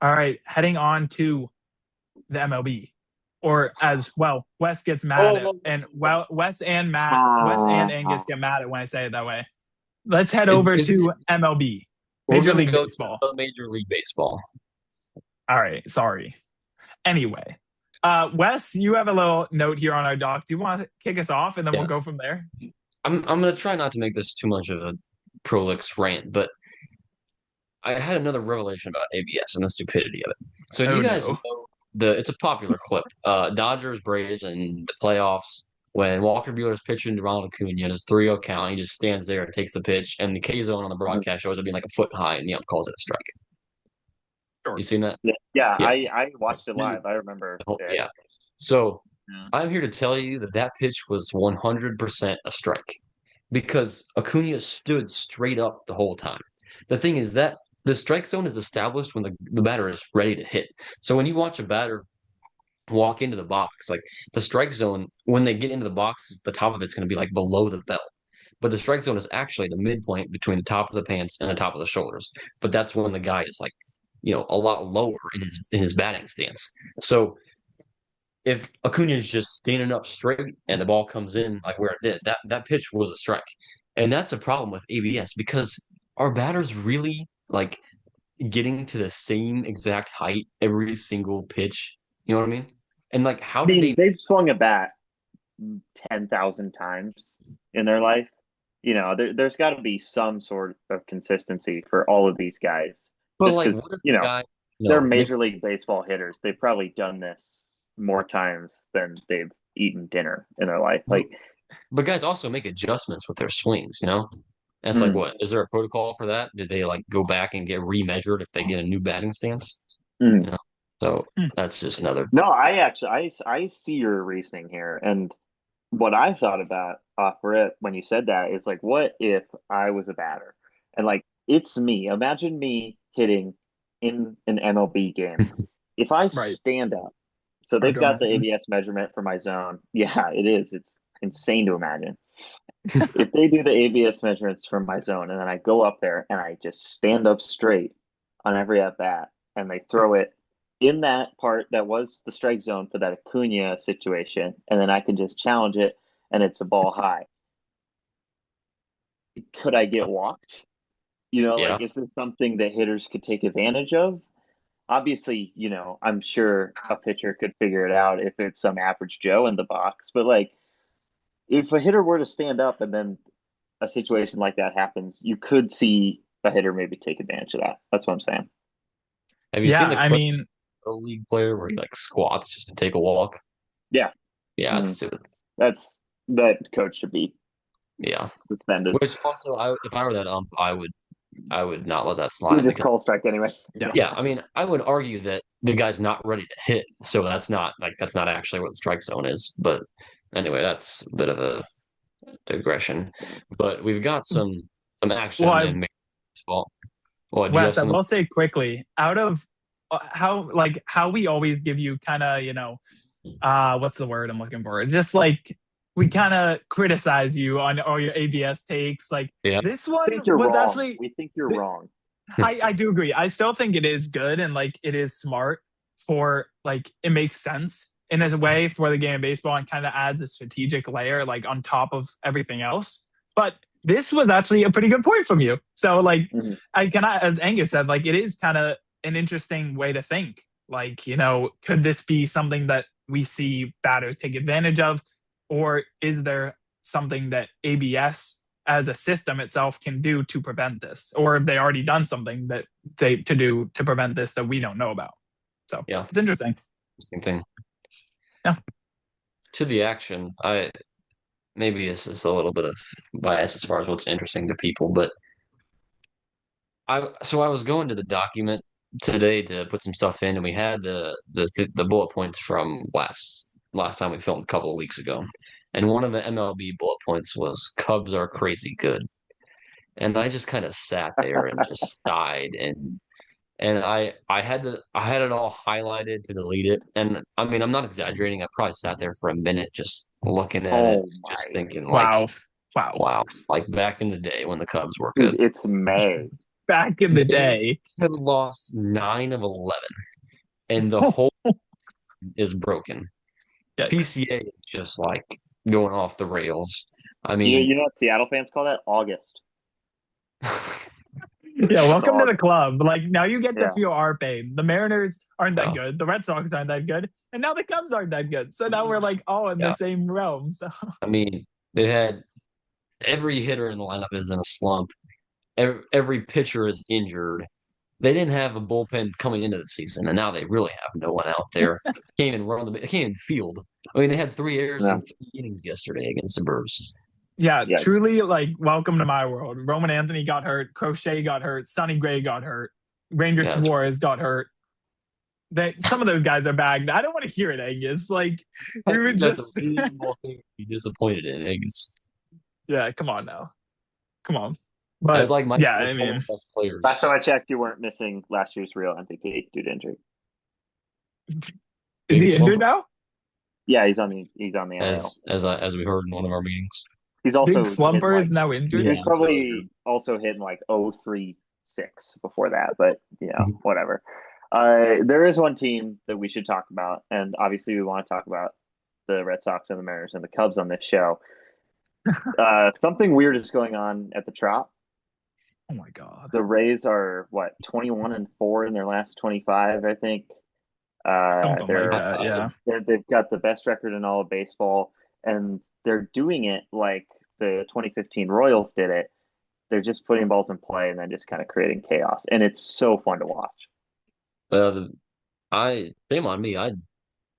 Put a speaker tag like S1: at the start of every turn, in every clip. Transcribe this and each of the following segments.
S1: All right, heading on to the MLB, or as well, Wes gets mad at,
S2: Oh,
S1: and well, Wes and Angus get mad at when I say it that way. Let's head over
S2: is
S1: to MLB,
S2: we're
S1: Major
S2: gonna
S1: League
S2: go
S1: Baseball.
S2: to Major League Baseball.
S1: All right, sorry. Anyway, Wes, you have a little note here on our doc. Do you want to kick us off, and then we'll
S2: Yeah,
S1: go from there?
S2: I'm gonna try not to make this too much of a prolix rant, but I had another revelation about ABS and the stupidity of it. So do you
S1: Oh
S2: guys
S1: no.
S2: know it's a popular clip. Dodgers Braves and the playoffs when Walker Buehler's pitching to Ronald Acuna, his 3-0 count, he just stands there and takes the pitch, and the K zone on the broadcast shows it being like a foot high, and the ump calls it a strike.
S1: Sure.
S2: You seen that?
S3: Yeah, yeah,
S2: Yeah.
S3: I watched it live. I remember it.
S2: Yeah. So
S3: Yeah.
S2: I'm here to tell you that that pitch was 100% a strike because Acuna stood straight up the whole time. The thing is that the strike zone is established when the batter is ready to hit. So when you watch a batter walk into the box, like the strike zone, when they get into the box, the top of it's going to be like below the belt. But the strike zone is actually the midpoint between the top of the pants and the top of the shoulders. But that's when the guy is like, a lot lower in his batting stance. So if Acuna is just standing up straight and the ball comes in like where it did, that pitch was a strike. And that's a problem with ABS because our batters really like getting to the same exact height every single pitch. You know what I mean? And like, how
S3: I
S2: did
S3: mean,
S2: they?
S3: they've swung a bat 10,000 times in their life. There's got to be some sort of consistency for all of these guys,
S2: But
S3: just
S2: like,
S3: because,
S2: what if the guy?
S3: they're
S2: No,
S3: Major League Baseball hitters. They've probably done this more times than they've eaten dinner in their life.
S2: but, but guys also make adjustments with their swings. And it's like,
S3: Mm,
S2: what is there a protocol for that? Did they like go back and get remeasured if they get a new batting stance?
S3: mm.
S2: You know, so
S1: Hmm.
S2: that's just another.
S3: No, I see your reasoning here, and what I thought about off rip when you said that is like, what if I was a batter and like it's me? Imagine me hitting in an MLB game. If I
S1: Right.
S3: stand up, so
S1: Hard
S3: they've
S1: to
S3: got the
S1: imagine.
S3: ABS measurement for my zone. Yeah, it is. It's insane to imagine. If they do the ABS measurements from my zone and then I go up there and I just stand up straight on every at bat and they throw it in that part that was the strike zone for that Acuna situation, and then I can just challenge it and it's a ball high. Could I get walked?
S2: Yeah.
S3: Like, is this something that hitters could take advantage of? Obviously, I'm sure a pitcher could figure it out if it's some average Joe in the box, but like, if a hitter were to stand up and then a situation like that happens, you could see a hitter maybe take advantage of that. That's what I'm saying.
S2: Have you
S1: Yeah,
S2: seen the
S1: I
S2: clip
S1: mean,
S2: of a league player where he like squats just to take a walk?
S3: Yeah.
S2: Yeah, it's
S3: Mm.
S2: stupid.
S3: That coach should be
S2: Yeah.
S3: suspended.
S2: Which also, if I were that ump, I would not let that
S3: You
S2: slide
S3: just
S2: because
S3: call strike anyway.
S1: yeah.
S2: yeah, I mean, I would argue that the guy's not ready to hit, so that's not actually what the strike zone is. But anyway, that's a bit of a digression. But we've got some
S1: Well,
S2: action in baseball. What do you have
S1: Wes, I
S2: something?
S1: will say quickly, out of how we always give you kind of, what's the word I'm looking for? Just like we kind of criticize you on all your ABS takes. Like
S2: Yeah,
S1: this
S3: I
S1: one
S3: think you're
S1: was
S3: wrong.
S1: actually,
S3: We think you're
S1: th-
S3: wrong.
S1: I do agree. I still think it is good and like it is smart for like it makes sense in a way for the game of baseball and kind of adds a strategic layer like on top of everything else. But this was actually a pretty good point from you. So like
S3: Mhm.
S1: I cannot, as Angus said, like it is kind of an interesting way to think. Like, could this be something that we see batters take advantage of? Or is there something that ABS as a system itself can do to prevent this? Or have they already done something that they to do to prevent this that we don't know about? So
S2: yeah,
S1: it's interesting.
S2: same thing.
S1: Yeah.
S2: To the action, I maybe this is a little bit of bias as far as what's interesting to people, but I was going to the document today to put some stuff in, and we had the bullet points from last time we filmed a couple of weeks ago, and one of the MLB bullet points was Cubs are crazy good, and I just kind of sat there and just sighed, and I had it all highlighted to delete it, and I mean I'm not exaggerating. I probably sat there for a minute just looking at it,
S3: Oh
S2: just
S3: my,
S2: thinking like,
S1: Wow. Wow.
S2: wow, like back in the day when the Cubs were
S3: dude,
S2: good.
S3: it's May.
S1: back in the day.
S2: Have lost 9 of 11, and the whole is broken.
S1: Yikes.
S2: PCA is just like going off the rails. I
S3: You
S2: mean,
S3: you know what Seattle fans call that? August.
S1: Yeah,
S3: It's
S1: welcome to the
S3: August.
S1: club. Like now you get to
S3: Yeah.
S1: feel our pain. The Mariners aren't that
S2: yeah,
S1: good. The Red Sox aren't that good. And now the Cubs aren't that good. So now we're like all in the
S2: yeah.
S1: same realm. So
S2: I mean, they had every hitter in the lineup is in a slump. Every pitcher is injured. They didn't have a bullpen coming into the season, and now they really have no one out there. Can't even field. I mean, they had 3 errors
S3: Yeah.
S2: in 3 innings yesterday against the Brewers.
S1: yeah,
S3: Yeah.
S1: truly like welcome to my world. Roman Anthony got hurt, Crochet got hurt, Sonny Gray got hurt, Ranger
S2: Yeah, it's
S1: Suarez got hurt. Some of those guys are bagged. I don't want to hear it, Angus. Like
S2: I
S1: we would
S2: think that's a
S1: just
S2: reasonable thing to be disappointed in. Vegas.
S1: yeah, come on now. Come on.
S2: I'd
S1: But
S2: like my
S1: yeah, I
S2: former
S1: mean,
S2: best
S3: Last time
S2: players
S3: I checked, you weren't missing last year's real MVP due to injury.
S1: is
S2: big
S1: he injured
S2: slump
S1: now?
S3: Yeah, he's on the NL.
S2: as we heard in one of our meetings.
S3: He's
S1: Big
S3: also hitting
S1: Slumper is
S3: like
S1: now
S3: he
S1: injured.
S2: Yeah,
S3: was
S2: that's really true.
S3: probably also hitting like 036 before that, but whatever. There is one team that we should talk about, and obviously we want to talk about the Red Sox and the Mariners and the Cubs on this show. Something weird is going on at the Trop.
S1: Oh my god.
S3: The Rays are what 21-4 in their last 25, I think.
S1: Something like
S3: They're,
S1: that, yeah.
S3: they've got the best record in all of baseball, and they're doing it like the 2015 Royals did it. They're just putting balls in play and then just kind of creating chaos, and it's so fun to watch.
S2: Shame on me. I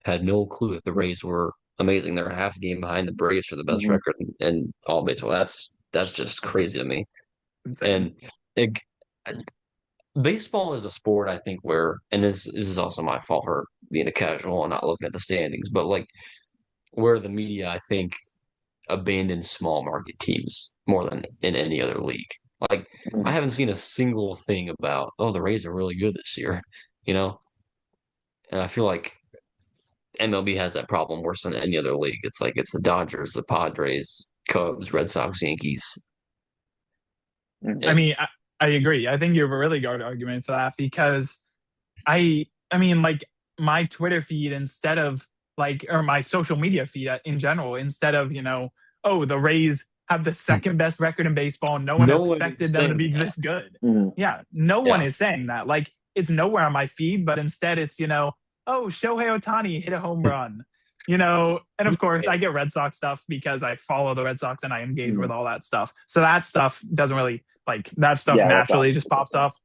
S2: had no clue if the Rays were amazing. They're a half a game behind the Braves for the best
S3: Mhm.
S2: record in all baseball. That's just crazy to me.
S1: Insane.
S2: And it, baseball is a sport, I think, where, and this is also my fault for being a casual and not looking at the standings, but like where the media, I think, abandons small market teams more than in any other league. Like I
S3: Mhm.
S2: haven't seen a single thing about, oh, the Rays are really good this year, you know? And I feel like MLB has that problem worse than any other league. It's like it's the Dodgers, the Padres, Cubs, Red Sox, Yankees.
S1: I
S2: And
S1: mean, I agree. I think you have a really good argument for that because I mean, like my Twitter feed instead of like, or my social media feed in general, instead of, oh, the Rays have the second best record in baseball. No one
S2: no one is
S1: expected them to
S2: saying
S1: be
S2: that.
S1: this good.
S3: Mhm.
S1: Yeah. No one
S2: Yeah.
S1: is saying that. Like it's nowhere on my feed, but instead it's, oh, Shohei Otani hit a home run. And of course I get Red Sox stuff because I follow the Red Sox and I engage with
S3: Mhm.
S1: all that stuff. So that stuff doesn't really like that stuff
S3: Yeah, that's
S1: naturally
S3: awesome.
S1: just pops off.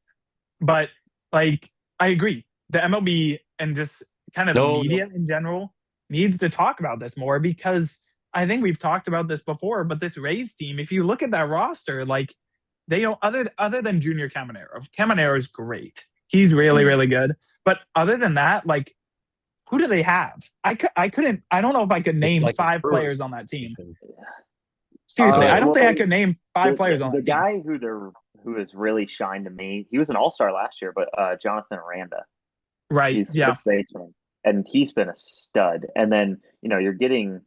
S1: But like I agree. The MLB and just kind of the
S2: No, no.
S1: media in general needs to talk about this more because I think we've talked about this before, but this Rays team, if you look at that roster, like they don't other than Junior Caminero. Caminero is great. He's really,
S3: Mhm.
S1: really good. But other than that, like who do they have? I couldn't I don't know if I could
S2: It's
S1: name
S2: like a
S1: five
S2: Brewers
S1: players on that team.
S2: situation.
S1: Seriously, I don't
S3: Well,
S1: think I could name five
S3: the,
S1: players
S3: the
S1: on
S3: the
S1: that team.
S3: guy who has really shined to me, he was an all-star last year, but Jonathan Aranda.
S1: Right.
S3: He's
S1: Yeah.
S3: fifth baseman, and he's been a stud. And then you're getting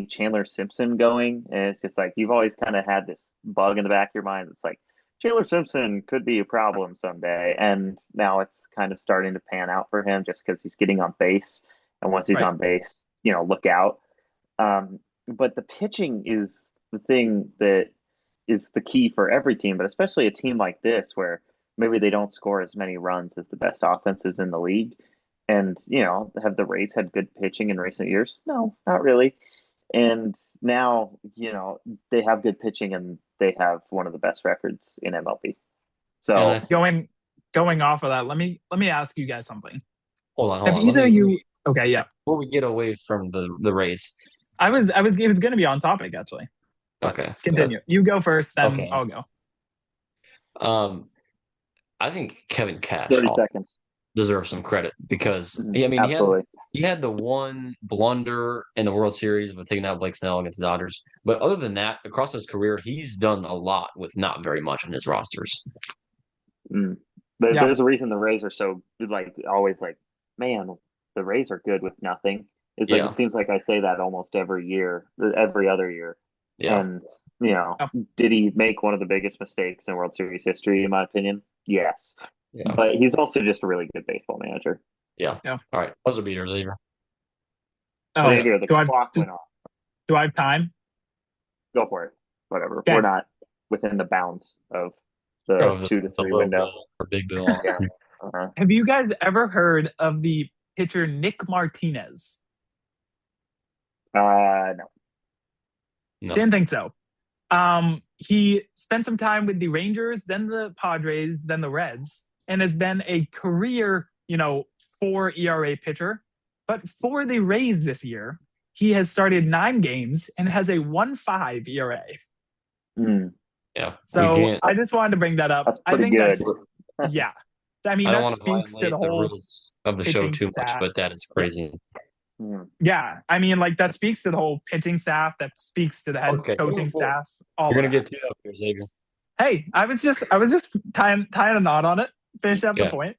S3: Chandler Simpson going, and it's just like you've always kind of had this bug in the back of your mind. It's like Chandler Simpson could be a problem someday, and now it's kind of starting to pan out for him just because he's getting on base, and once he's
S1: Right.
S3: on base, look out. But the pitching is the thing that is the key for every team, but especially a team like this where maybe they don't score as many runs as the best offenses in the league. And, have the Rays had good pitching in recent years? No, not really. And now, they have good pitching and they have one of the best records in MLB.
S2: And I
S3: So,
S2: think,
S1: Going off of that, let me ask you guys something.
S2: hold
S1: Have
S2: on. Let
S1: either
S2: me,
S1: of
S2: let
S1: you
S2: me
S1: okay, yeah.
S2: before we get away from the Rays.
S1: I was it was gonna be on topic actually. But
S2: Okay.
S1: continue. You go first, then
S2: Okay.
S1: I'll go.
S2: Um, I think Kevin Cash
S3: 30 seconds.
S2: deserves some credit because
S3: Mhm.
S2: I mean
S3: Absolutely.
S2: he had the one blunder in the World Series with taking out Blake Snell against the Dodgers. But other than that, across his career, he's done a lot with not very much on his rosters.
S3: Mm. But
S1: Yeah.
S3: there's a reason the Rays are so like always like, man, the Rays are good with nothing. It's like
S2: Yeah.
S3: it seems like I say that almost every year, every other year,
S2: Yeah.
S3: and
S1: Oh,
S3: did he make one of the biggest mistakes in World Series history, in my opinion? Yes.
S2: Yeah.
S3: But he's also just a really good baseball manager.
S2: Yeah.
S1: yeah.
S2: All right. Buzzer beater, Xavier.
S1: Oh,
S3: Xavier, the
S1: do I
S3: clock went off.
S1: do I have time?
S3: Go for it. Whatever. We're
S1: Okay.
S3: not within the bounds of the
S2: Oh, the,
S3: 2 to 3
S2: low
S3: window.
S2: bill or big bill.
S3: Yeah. Uh-huh.
S1: Have you guys ever heard of the pitcher Nick Martinez?
S3: No.
S2: No.
S1: Didn't think so. He spent some time with the Rangers, then the Padres, then the Reds, and has been a career, 4 ERA pitcher. But for the Rays this year, he has started 9 games and has a 1.5 ERA.
S3: Mm,
S2: Yeah. We
S1: So
S2: can't.
S1: I just wanted to bring that up.
S3: that's
S1: I
S3: pretty
S1: think
S3: good.
S1: yeah. I mean,
S2: I don't
S1: that
S2: want to
S1: speaks to the
S2: violate the
S1: whole
S2: rules of the show
S1: pitching
S2: too much,
S1: staff.
S2: but that is crazy.
S3: Mm.
S1: Yeah. I mean, like that speaks to the whole pitching staff, that speaks to the head
S2: Okay,
S1: coaching staff. All
S2: You're
S1: of
S2: gonna
S1: that.
S2: get teed up here, Xavier.
S1: Hey, I was just tying a knot on it, finish up the
S2: Okay.
S1: point.